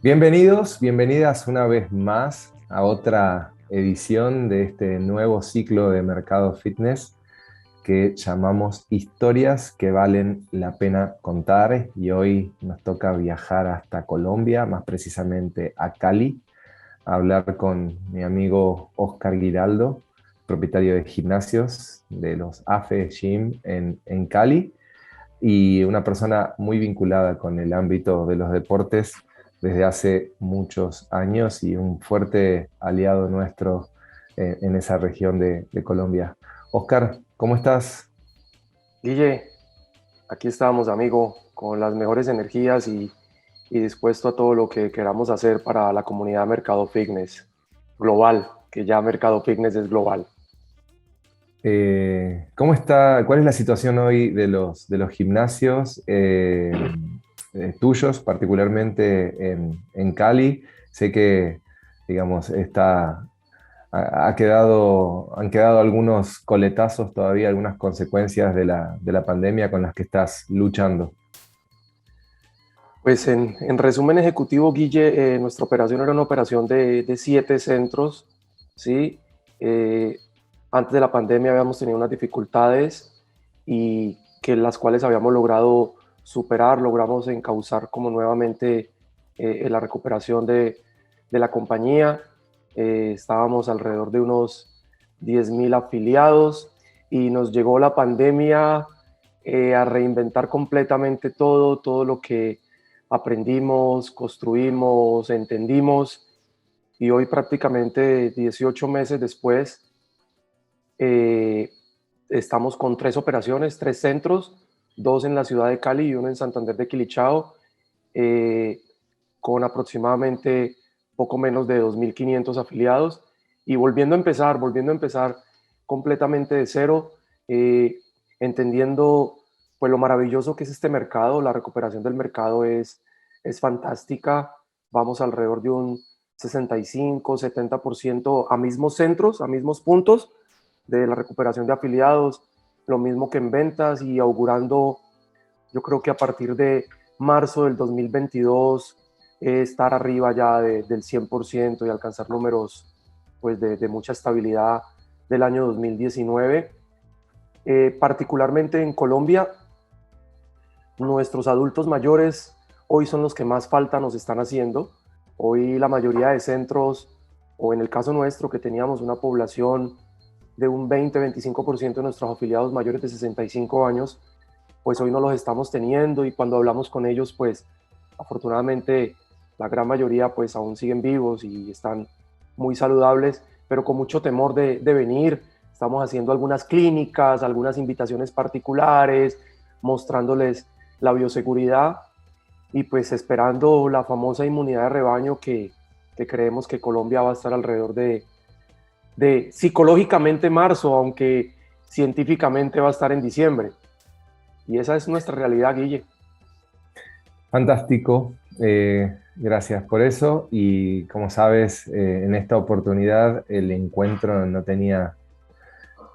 Bienvenidos, bienvenidas una vez más a otra edición de este nuevo ciclo de Mercado Fitness que llamamos Historias que valen la pena contar, y hoy nos toca viajar hasta Colombia, más precisamente a Cali, a hablar con mi amigo Oscar Giraldo, propietario de gimnasios de los AFE Gym en Cali, y una persona muy vinculada con el ámbito de los deportes desde hace muchos años y un fuerte aliado nuestro en esa región de Colombia. Oscar, ¿cómo estás? Guille, aquí estamos, amigo, con las mejores energías y dispuesto a todo lo que queramos hacer para la comunidad Mercado Fitness global, que ya Mercado Fitness es global. ¿Cómo está? ¿Cuál es la situación hoy de los gimnasios tuyos, particularmente en Cali? Sé que, digamos, han quedado algunos coletazos todavía, algunas consecuencias de la pandemia con las que estás luchando. Pues en resumen ejecutivo, Guille, nuestra operación era una operación de 7 centros, ¿sí? Eh, Antes de la pandemia habíamos tenido unas dificultades y que las cuales habíamos logrado superar, logramos encauzar como nuevamente en la recuperación de la compañía. Estábamos alrededor de unos 10.000 afiliados y nos llegó la pandemia a reinventar completamente todo lo que aprendimos, construimos, entendimos, y hoy prácticamente 18 meses después eh, estamos con 3 operaciones, 3 centros, 2 en la ciudad de Cali y uno en Santander de Quilichao, eh, con aproximadamente poco menos de 2.500 afiliados y volviendo a empezar completamente de cero, entendiendo pues lo maravilloso que es este mercado. La recuperación del mercado es fantástica. Vamos alrededor de un 65-70% a mismos centros, a mismos puntos de la recuperación de afiliados, lo mismo que en ventas, y augurando, yo creo que a partir de marzo del 2022 estar arriba ya del 100% y alcanzar números pues de mucha estabilidad del año 2019. Particularmente en Colombia, nuestros adultos mayores hoy son los que más falta nos están haciendo. Hoy la mayoría de centros, o en el caso nuestro, que teníamos una población de un 20-25% de nuestros afiliados mayores de 65 años, pues hoy no los estamos teniendo, y cuando hablamos con ellos, pues afortunadamente la gran mayoría pues aún siguen vivos y están muy saludables, pero con mucho temor de venir. Estamos haciendo algunas clínicas, algunas invitaciones particulares, mostrándoles la bioseguridad y pues esperando la famosa inmunidad de rebaño que creemos que Colombia va a estar alrededor de psicológicamente marzo, aunque científicamente va a estar en diciembre. Y esa es nuestra realidad, Guille. Fantástico, gracias por eso. Y como sabes, en esta oportunidad el encuentro no tenía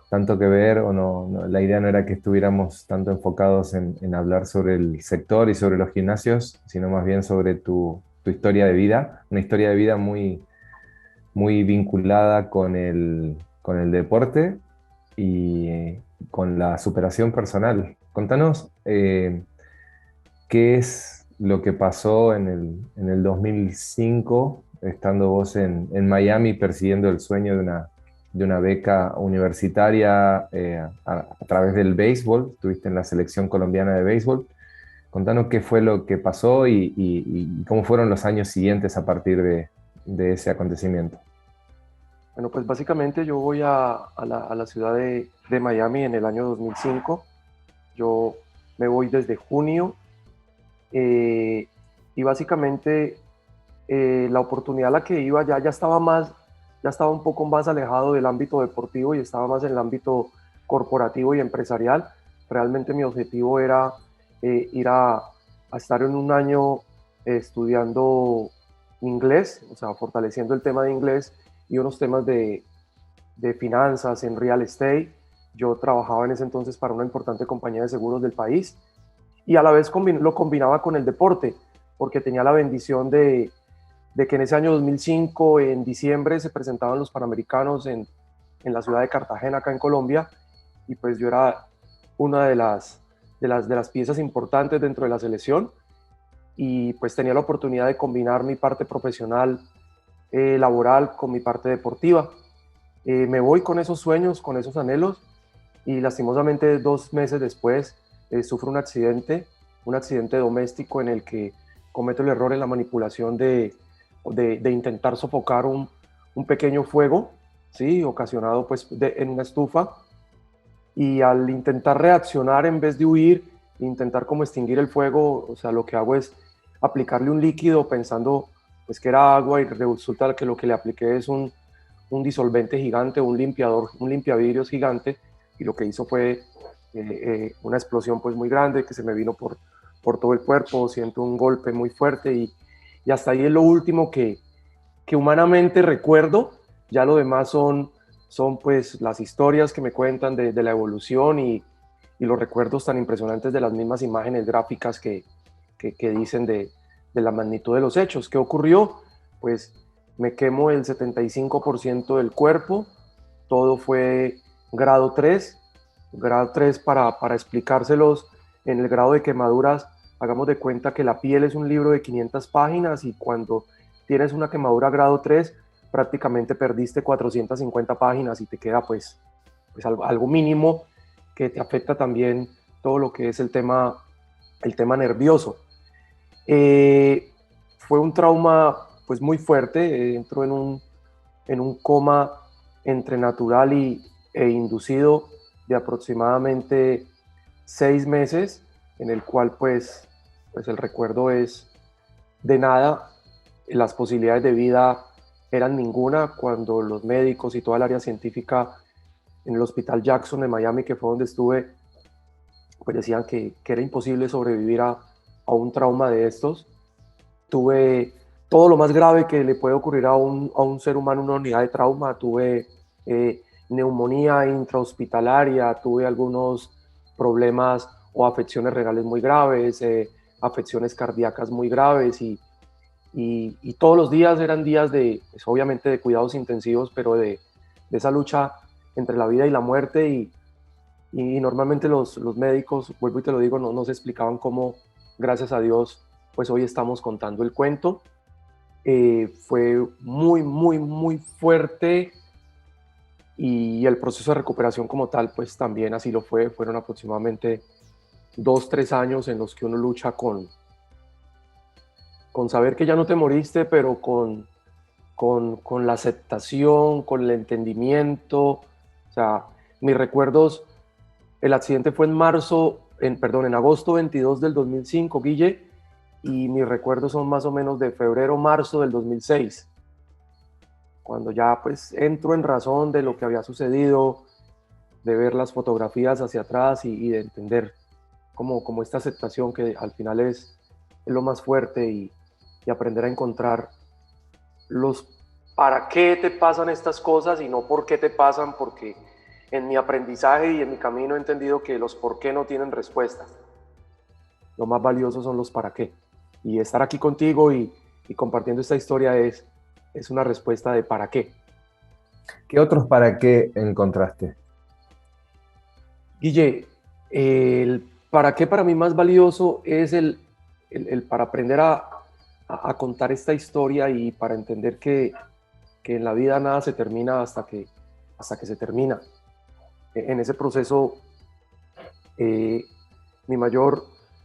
tanto que ver, o la idea no era que estuviéramos tanto enfocados en hablar sobre el sector y sobre los gimnasios, sino más bien sobre tu historia de vida, una historia de vida muy, muy vinculada con el deporte y con la superación personal. Contanos qué es lo que pasó en el 2005, estando vos en Miami persiguiendo el sueño de una beca universitaria a través del béisbol. Estuviste en la selección colombiana de béisbol. Contanos qué fue lo que pasó y cómo fueron los años siguientes a partir de ese acontecimiento. Bueno, pues básicamente yo voy a la ciudad de Miami en el año 2005. Yo me voy desde junio, eh, y básicamente la oportunidad a la que iba ya estaba un poco más alejado del ámbito deportivo y estaba más en el ámbito corporativo y empresarial. Realmente mi objetivo era ir a estar en un año estudiando inglés, o sea, fortaleciendo el tema de inglés y unos temas de finanzas en real estate. Yo trabajaba en ese entonces para una importante compañía de seguros del país y a la vez lo combinaba con el deporte, porque tenía la bendición de que en ese año 2005, en diciembre, se presentaban los Panamericanos en la ciudad de Cartagena, acá en Colombia, y pues yo era una de las piezas importantes dentro de la selección, y pues tenía la oportunidad de combinar mi parte profesional, laboral, con mi parte deportiva. Me voy con esos sueños, con esos anhelos, y lastimosamente 2 meses después sufro un accidente doméstico en el que cometo el error en la manipulación de intentar sofocar un pequeño fuego, ¿sí? Ocasionado pues en una estufa, y al intentar reaccionar en vez de huir, intentar como extinguir el fuego, o sea, lo que hago es aplicarle un líquido pensando pues que era agua, y resulta que lo que le apliqué es un disolvente gigante, un limpiador, un limpiavidrios gigante, y lo que hizo fue una explosión pues muy grande que se me vino por todo el cuerpo. Siento un golpe muy fuerte, y hasta ahí es lo último que humanamente recuerdo. Ya lo demás son pues las historias que me cuentan de la evolución, y los recuerdos tan impresionantes de las mismas imágenes gráficas que dicen de la magnitud de los hechos. ¿Qué ocurrió? Pues me quemo el 75% del cuerpo, todo fue grado 3. Grado 3, para explicárselos, en el grado de quemaduras, hagamos de cuenta que la piel es un libro de 500 páginas, y cuando tienes una quemadura grado 3, prácticamente perdiste 450 páginas, y te queda pues algo mínimo que te afecta también todo lo que es el tema nervioso. Fue un trauma pues muy fuerte. Entró en un coma entre natural e inducido de aproximadamente 6 meses, en el cual pues el recuerdo es de nada. Las posibilidades de vida eran ninguna, cuando los médicos y toda el área científica en el Hospital Jackson de Miami, que fue donde estuve, pues decían que era imposible sobrevivir a un trauma de estos. Tuve todo lo más grave que le puede ocurrir a un ser humano en una unidad de trauma. Tuve neumonía intrahospitalaria, tuve algunos problemas o afecciones renales muy graves, afecciones cardíacas muy graves, y todos los días eran días pues, obviamente de cuidados intensivos, pero de esa lucha entre la vida y la muerte, y normalmente los médicos, vuelvo y te lo digo, no nos explicaban cómo, gracias a Dios, pues hoy estamos contando el cuento. Fue muy, muy, muy fuerte, y el proceso de recuperación como tal, pues también así lo fue. Fueron aproximadamente 2, 3 años en los que uno lucha con saber que ya no te moriste, pero con la aceptación, con el entendimiento. O sea, mis recuerdos, el accidente fue en agosto 22 del 2005, Guille, y mis recuerdos son más o menos de febrero, marzo del 2006, cuando ya pues entro en razón de lo que había sucedido, de ver las fotografías hacia atrás, y de entender como esta aceptación que al final es lo más fuerte, y aprender a encontrar los para qué te pasan estas cosas y no por qué te pasan, porque en mi aprendizaje y en mi camino he entendido que los por qué no tienen respuesta. Lo más valioso son los para qué. Y estar aquí contigo y compartiendo esta historia es una respuesta de para qué. ¿Qué otros para qué encontraste? Guille, el para qué para mí más valioso es el para aprender a contar esta historia, y para entender que en la vida nada se termina hasta que se termina. En ese proceso, mi mayor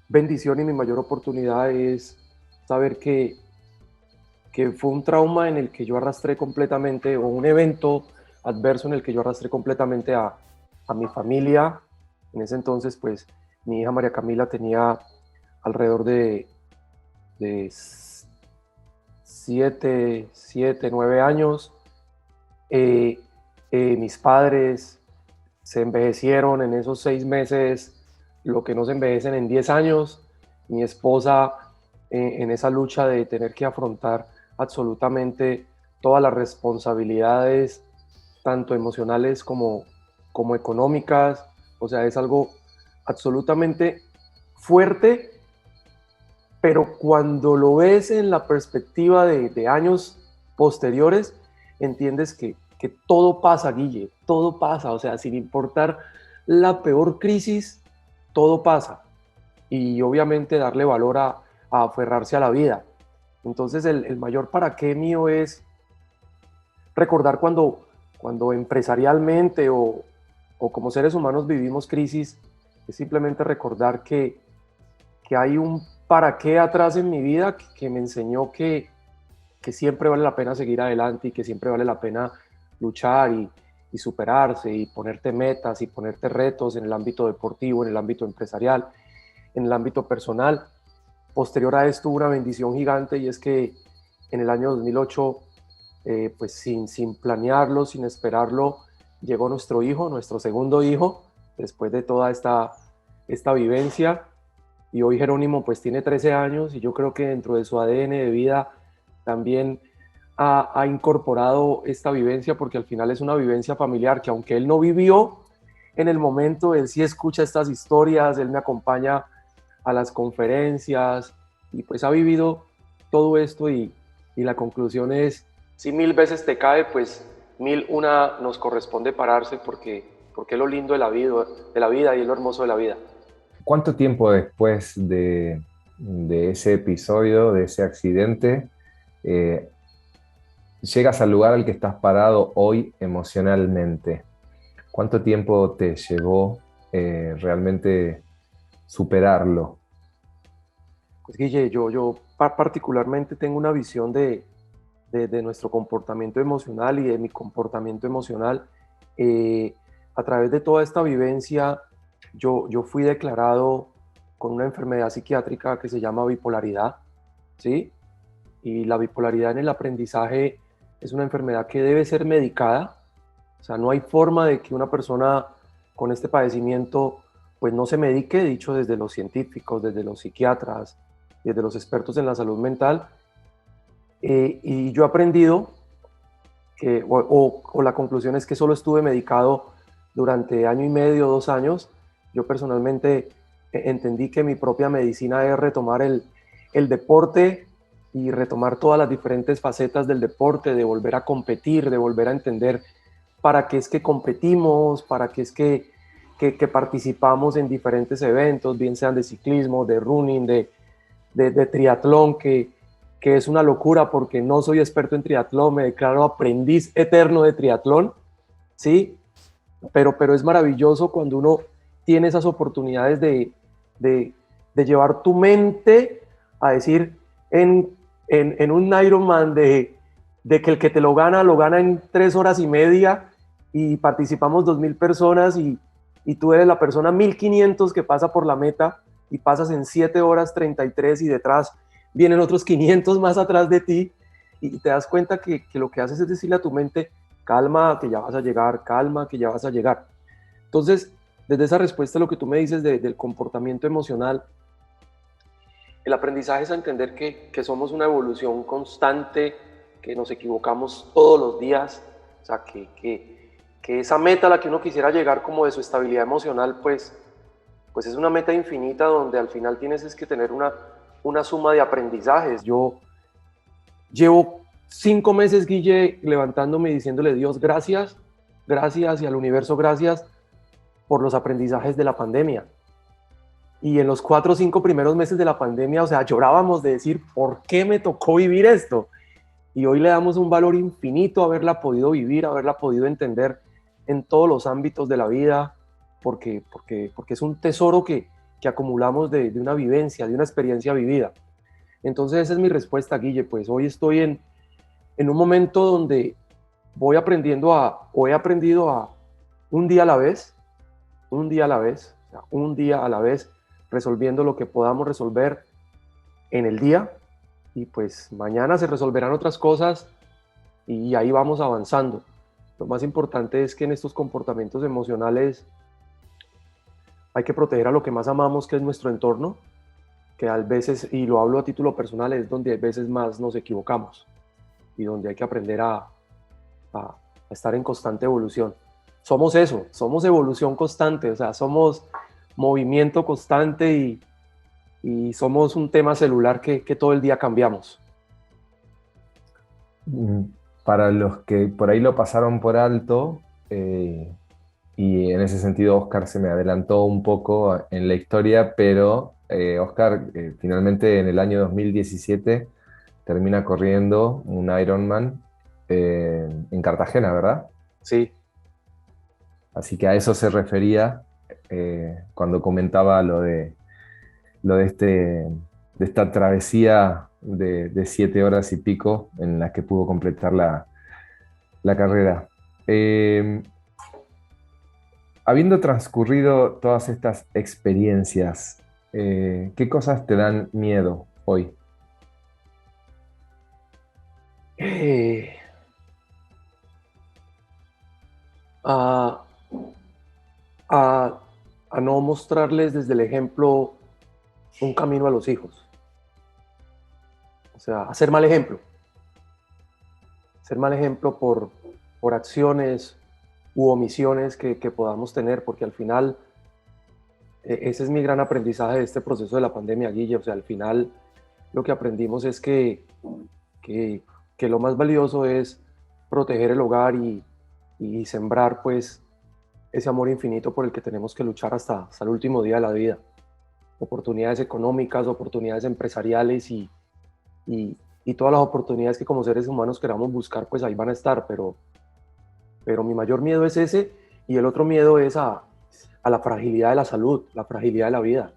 bendición y mi mayor oportunidad es saber que fue un trauma en el que yo arrastré completamente, o un evento adverso en el que yo arrastré completamente a mi familia. En ese entonces, pues, mi hija María Camila tenía alrededor de 7, 9 años. Mis padres se envejecieron en esos 6 meses, lo que no se envejecen en 10 años. Mi esposa, en esa lucha de tener que afrontar absolutamente todas las responsabilidades, tanto emocionales como económicas. O sea, es algo absolutamente fuerte, pero cuando lo ves en la perspectiva de años posteriores, entiendes que todo pasa, Guille, todo pasa, o sea, sin importar la peor crisis, todo pasa. Y obviamente darle valor a aferrarse a la vida. Entonces el mayor para qué mío es recordar cuando empresarialmente o como seres humanos vivimos crisis, es simplemente recordar que hay un para qué atrás en mi vida que me enseñó que siempre vale la pena seguir adelante y que siempre vale la pena luchar y superarse y ponerte metas y ponerte retos en el ámbito deportivo, en el ámbito empresarial, en el ámbito personal. Posterior a esto, una bendición gigante, y es que en el año 2008, pues sin planearlo, sin esperarlo, llegó nuestro hijo, nuestro segundo hijo, después de toda esta vivencia. Y hoy Jerónimo pues tiene 13 años y yo creo que dentro de su ADN de vida también ha incorporado esta vivencia, porque al final es una vivencia familiar que, aunque él no vivió en el momento, él sí escucha estas historias, él me acompaña a las conferencias y pues ha vivido todo esto, y la conclusión es, si 1000 veces te cae, pues 1001 nos corresponde pararse, porque es lo lindo de la vida y es lo hermoso de la vida. ¿Cuánto tiempo después de ese episodio, de ese accidente, eh, llegas al lugar al que estás parado hoy emocionalmente? ¿Cuánto tiempo te llevó realmente superarlo? Pues Guille, yo particularmente tengo una visión de nuestro comportamiento emocional y de mi comportamiento emocional. A través de toda esta vivencia, yo fui declarado con una enfermedad psiquiátrica que se llama bipolaridad, ¿sí? Y la bipolaridad en el aprendizaje es una enfermedad que debe ser medicada. O sea, no hay forma de que una persona con este padecimiento pues no se medique, dicho desde los científicos, desde los psiquiatras, desde los expertos en la salud mental. Y yo he aprendido que, o la conclusión es que solo estuve medicado durante año y medio, 2 años. Yo personalmente entendí que mi propia medicina es retomar el deporte y retomar todas las diferentes facetas del deporte, de volver a competir, de volver a entender para qué es que competimos, para qué es que participamos en diferentes eventos, bien sean de ciclismo, de running, de triatlón, que es una locura porque no soy experto en triatlón, me declaro aprendiz eterno de triatlón, ¿sí? Pero es maravilloso cuando uno tiene esas oportunidades de llevar tu mente a decir en un Ironman de que el que te lo gana en 3 horas y media y participamos 2000 personas y tú eres la persona 1500 que pasa por la meta y pasas en 7 horas 33 y detrás vienen otros 500 más atrás de ti y te das cuenta que lo que haces es decirle a tu mente, calma, que ya vas a llegar, calma, que ya vas a llegar. Entonces, desde esa respuesta a lo que tú me dices del comportamiento emocional, el aprendizaje es a entender que somos una evolución constante, que nos equivocamos todos los días, o sea, que esa meta a la que uno quisiera llegar como de su estabilidad emocional, pues es una meta infinita donde al final tienes es que tener una suma de aprendizajes. Yo llevo 5 meses, Guille, levantándome y diciéndole Dios gracias, gracias, y al universo gracias por los aprendizajes de la pandemia. Y en los 4 o 5 primeros meses de la pandemia, o sea, llorábamos de decir, ¿por qué me tocó vivir esto? Y hoy le damos un valor infinito a haberla podido vivir, a haberla podido entender en todos los ámbitos de la vida, porque es un tesoro que acumulamos de una vivencia, de una experiencia vivida. Entonces esa es mi respuesta, Guille. Pues hoy estoy en un momento donde voy aprendiendo o he aprendido a un día a la vez, un día a la vez, o sea, un día a la vez, resolviendo lo que podamos resolver en el día, y pues mañana se resolverán otras cosas y ahí vamos avanzando. Lo más importante es que en estos comportamientos emocionales hay que proteger a lo que más amamos, que es nuestro entorno, que a veces, y lo hablo a título personal, es donde a veces más nos equivocamos y donde hay que aprender a estar en constante evolución. Somos eso, somos evolución constante, o sea, somos movimiento constante y somos un tema celular que todo el día cambiamos. Para los que por ahí lo pasaron por alto, y en ese sentido Oscar se me adelantó un poco en la historia, pero Oscar finalmente en el año 2017 termina corriendo un Ironman en Cartagena, ¿verdad? Sí, Así que a eso se refería cuando comentaba lo de esta travesía de 7 horas y pico en la que pudo completar la carrera. Habiendo transcurrido todas estas experiencias, ¿qué cosas te dan miedo hoy? eh, a, a, a no mostrarles desde el ejemplo un camino a los hijos. O sea, hacer mal ejemplo. Ser mal ejemplo por acciones u omisiones que podamos tener, porque al final, ese es mi gran aprendizaje de este proceso de la pandemia, Guille. O sea, al final lo que aprendimos es que, que lo más valioso es proteger el hogar y sembrar pues ese amor infinito por el que tenemos que luchar hasta el último día de la vida. Oportunidades económicas, oportunidades empresariales y todas las oportunidades que como seres humanos queramos buscar, pues ahí van a estar, pero mi mayor miedo es ese, y el otro miedo es a la fragilidad de la salud, la fragilidad de la vida.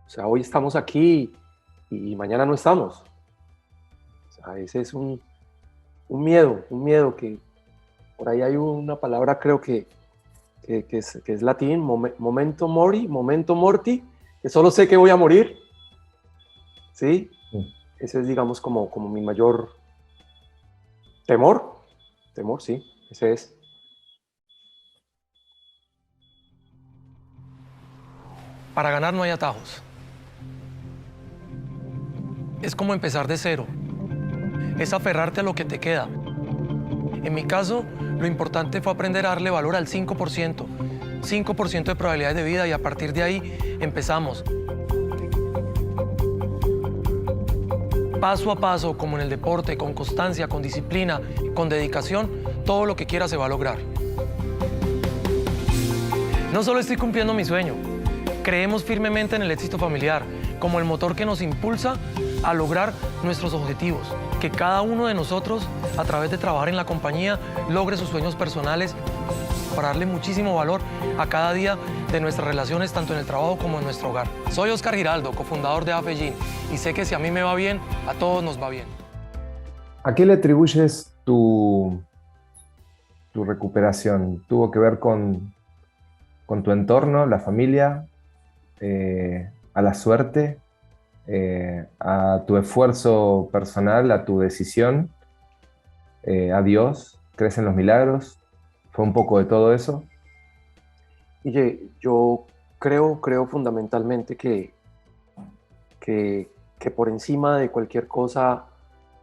O sea, hoy estamos aquí y mañana no estamos. O sea, ese es un miedo que por ahí hay una palabra, creo que es latín, momento mori, momento morti, que solo sé que voy a morir, ¿sí? Ese es, digamos, como mi mayor temor. Temor, sí, ese es. Para ganar no hay atajos. Es como empezar de cero. Es aferrarte a lo que te queda. En mi caso, lo importante fue aprender a darle valor al 5%. 5% de probabilidades de vida, y a partir de ahí empezamos. Paso a paso, como en el deporte, con constancia, con disciplina, con dedicación, todo lo que quiera se va a lograr. No solo estoy cumpliendo mi sueño, creemos firmemente en el éxito familiar como el motor que nos impulsa a lograr nuestros objetivos. Que cada uno de nosotros, a través de trabajar en la compañía, logre sus sueños personales para darle muchísimo valor a cada día de nuestras relaciones, tanto en el trabajo como en nuestro hogar. Soy Oscar Giraldo, cofundador de AFE, y sé que si a mí me va bien, a todos nos va bien. ¿A qué le atribuyes tu recuperación? ¿Tuvo que ver con tu entorno, la familia, a la suerte, a tu esfuerzo personal, a tu decisión, a Dios? ¿Crees en los milagros? ¿Fue un poco de todo eso? Y yo creo fundamentalmente que por encima de cualquier cosa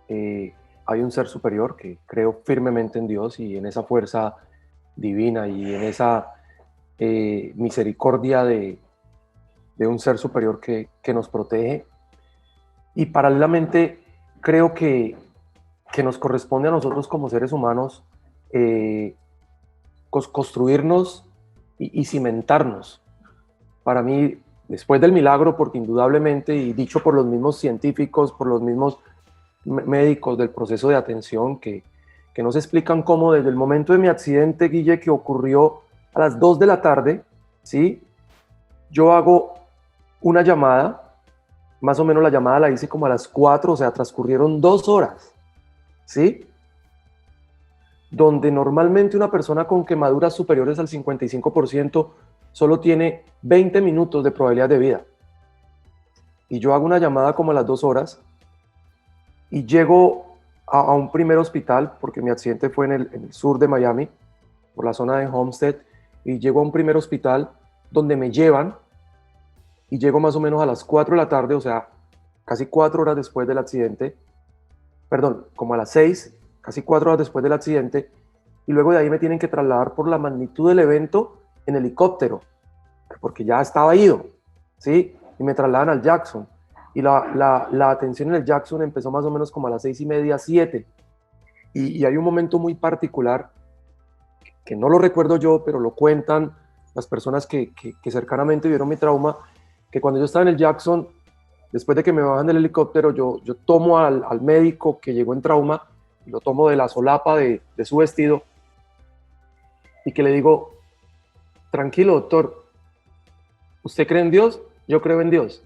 hay un ser superior, que creo firmemente en Dios y en esa fuerza divina y en esa misericordia de un ser superior que nos protege. Y paralelamente creo que nos corresponde a nosotros como seres humanos construirnos y cimentarnos. Para mí, después del milagro, porque indudablemente, y dicho por los mismos científicos, por los mismos médicos del proceso de atención, que nos explican cómo desde el momento de mi accidente, Guille, que ocurrió a las 2 de la tarde, ¿sí? Yo hago una llamada, más o menos la llamada la hice como a las 4, o sea, transcurrieron 2 horas, ¿sí? Donde normalmente una persona con quemaduras superiores al 55% solo tiene 20 minutos de probabilidad de vida. Y yo hago una llamada como a las 2 horas y llego a un primer hospital, porque mi accidente fue en el sur de Miami, por la zona de Homestead, y llego a un primer hospital donde me llevan y llego más o menos a las 4 de la tarde, o sea, casi 4 horas después del accidente, perdón, como a las 6, casi 4 horas después del accidente, y luego de ahí me tienen que trasladar por la magnitud del evento en helicóptero, porque ya estaba ido, ¿sí? y me trasladan al Jackson. Y la atención en el Jackson empezó más o menos como a las 6:30, 7. Y hay un momento muy particular que no lo recuerdo yo, pero lo cuentan las personas que cercanamente vieron mi trauma, que cuando yo estaba en el Jackson, después de que me bajan del helicóptero, yo tomo al médico que llegó en trauma, y lo tomo de la solapa de su vestido, y que le digo, tranquilo doctor, ¿usted cree en Dios? Yo creo en Dios.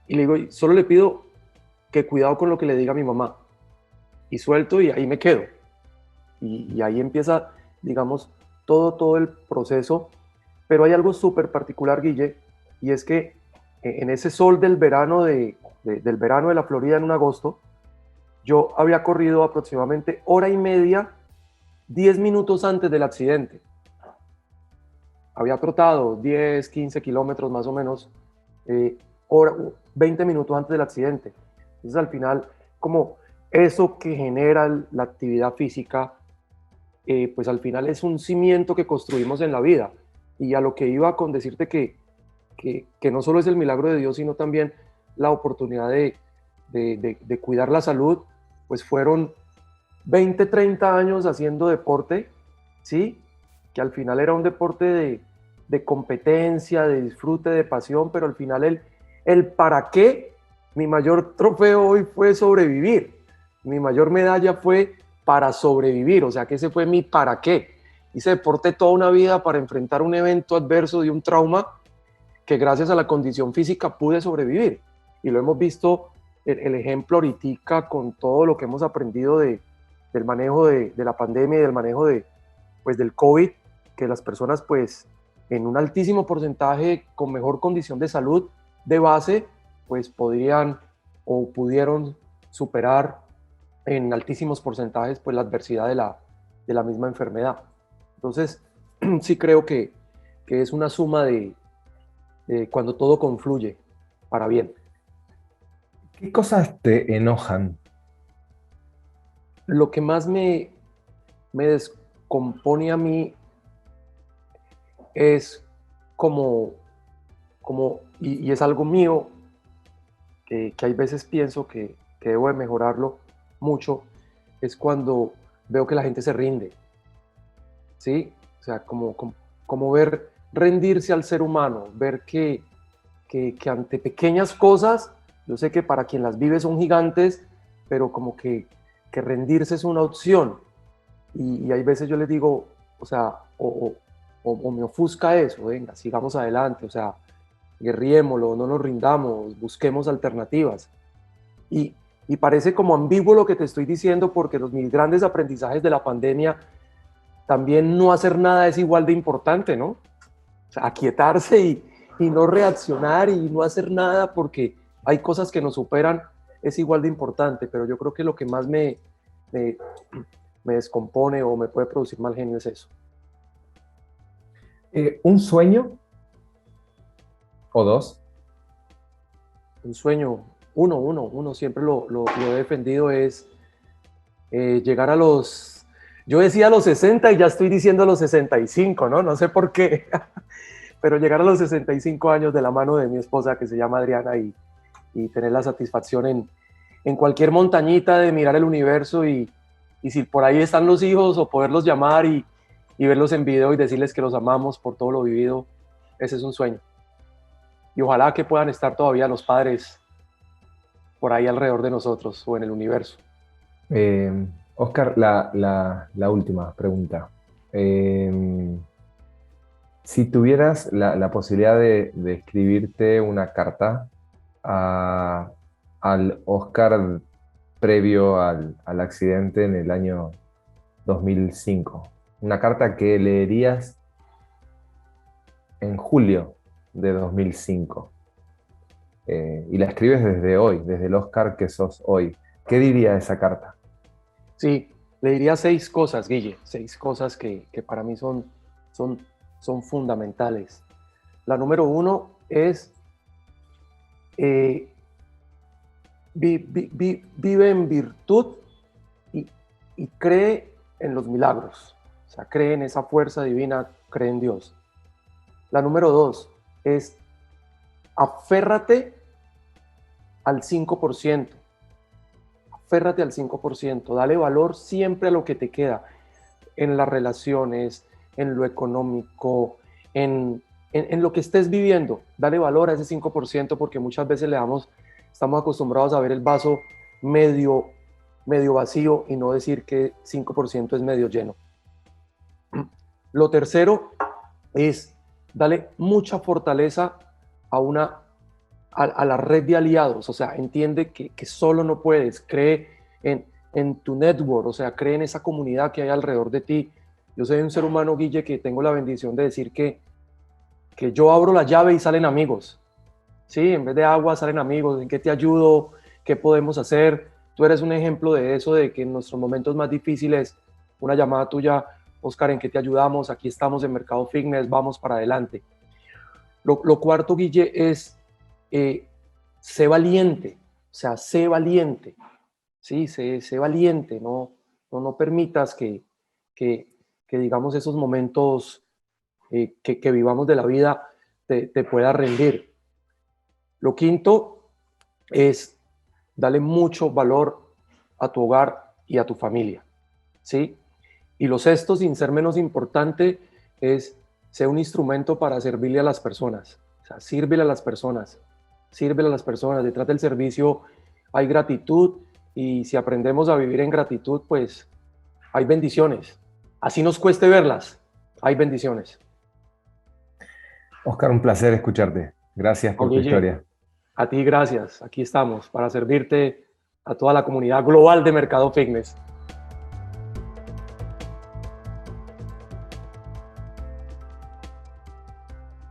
Y le digo, solo le pido que cuidado con lo que le diga a mi mamá. Y suelto y ahí me quedo. Y ahí empieza, digamos, todo el proceso. Pero hay algo súper particular, Guille, y es que en ese sol del verano del verano de la Florida en un agosto, yo había corrido aproximadamente hora y media, 10 minutos antes del accidente. Había trotado 10, 15 kilómetros más o menos, 20 minutos antes del accidente. Entonces al final, como eso que genera la actividad física, pues al final es un cimiento que construimos en la vida. Y a lo que iba con decirte que no solo es el milagro de Dios, sino también la oportunidad de cuidar la salud, pues fueron 20, 30 años haciendo deporte, ¿sí? Que al final era un deporte de competencia, de disfrute, de pasión, pero al final el para qué, mi mayor trofeo hoy fue sobrevivir, mi mayor medalla fue para sobrevivir, o sea que ese fue mi para qué. Hice deporte toda una vida para enfrentar un evento adverso de un trauma que gracias a la condición física pude sobrevivir. Y lo hemos visto el ejemplo ahorita con todo lo que hemos aprendido del manejo de la pandemia y del manejo pues, del COVID, que las personas pues en un altísimo porcentaje con mejor condición de salud de base pues podrían o pudieron superar en altísimos porcentajes pues la adversidad de la misma enfermedad. Entonces sí creo que es una suma de cuando todo confluye para bien. ¿Qué cosas te enojan? Lo que más me descompone a mí es y es algo mío, que hay veces pienso que debo de mejorarlo mucho, es cuando veo que la gente se rinde, ¿sí? O sea, como ver rendirse al ser humano, ver que ante pequeñas cosas, yo sé que para quien las vive son gigantes, pero como que rendirse es una opción. Y hay veces yo les digo, o sea, o me ofusca eso, venga, sigamos adelante, o sea, guerriémoslo, no nos rindamos, busquemos alternativas. Y parece como ambiguo lo que te estoy diciendo, porque mis grandes aprendizajes de la pandemia, también no hacer nada es igual de importante, ¿no? O sea, aquietarse y no reaccionar y no hacer nada porque hay cosas que nos superan es igual de importante, pero yo creo que lo que más me descompone o me puede producir mal genio es eso. ¿Un sueño o dos? Un sueño, uno siempre lo he defendido, es llegar a los, yo decía a los 60 y ya estoy diciendo a los 65, ¿no? No sé por qué, pero llegar a los 65 años de la mano de mi esposa que se llama Adriana y tener la satisfacción en cualquier montañita de mirar el universo y si por ahí están los hijos o poderlos llamar y verlos en video y decirles que los amamos por todo lo vivido, ese es un sueño. Y ojalá que puedan estar todavía los padres por ahí alrededor de nosotros o en el universo. Oscar, la última pregunta. Si tuvieras la posibilidad de escribirte una carta al Oscar previo al accidente en el año 2005, una carta que leerías en julio de 2005, y la escribes desde hoy, desde el Oscar que sos hoy, ¿qué diría esa carta? Sí, le diría 6 cosas, Guille, 6 cosas que para mí son fundamentales. La número 1 es vive en virtud y cree en los milagros. O sea, cree en esa fuerza divina, cree en Dios. La número 2 es Aférrate al 5%. Aférrate al 5%. Dale valor siempre a lo que te queda. En las relaciones, en lo económico, en lo que estés viviendo. Dale valor a ese 5% porque muchas veces estamos acostumbrados a ver el vaso medio vacío y no decir que 5% es medio lleno. Lo tercero es darle mucha fortaleza a la red de aliados. O sea, entiende que solo no puedes. Cree en tu network, o sea, cree en esa comunidad que hay alrededor de ti. Yo soy un ser humano, Guille, que tengo la bendición de decir que yo abro la llave y salen amigos. Sí, en vez de agua salen amigos. ¿En qué te ayudo? ¿Qué podemos hacer? Tú eres un ejemplo de eso, de que en nuestros momentos más difíciles, una llamada tuya, Oscar, ¿en qué te ayudamos? Aquí estamos en Mercado Fitness, vamos para adelante. Lo cuarto, Guille, es sé valiente. O sea, sé valiente. Sí, sé valiente. No permitas que digamos, esos momentos que vivamos de la vida te pueda rendir. Lo quinto es darle mucho valor a tu hogar y a tu familia, ¿sí? Y lo sexto, sin ser menos importante, es ser un instrumento para servirle a las personas. O sea, sírvele a las personas, sírvele a las personas. Detrás del servicio hay gratitud y si aprendemos a vivir en gratitud, pues hay bendiciones. Así nos cueste verlas, hay bendiciones. Oscar, un placer escucharte. Gracias por tu historia. A ti gracias. Aquí estamos para servirte a toda la comunidad global de Mercado Fitness.